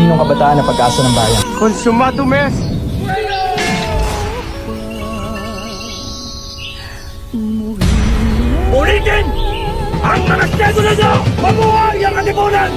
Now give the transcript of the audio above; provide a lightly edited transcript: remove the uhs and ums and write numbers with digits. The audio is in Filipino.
maninong kabataan na pag-asa ng bayan. Consumado, mes! Ulitin! Ang mga schedule nyo! Mabuhay ang katipunan!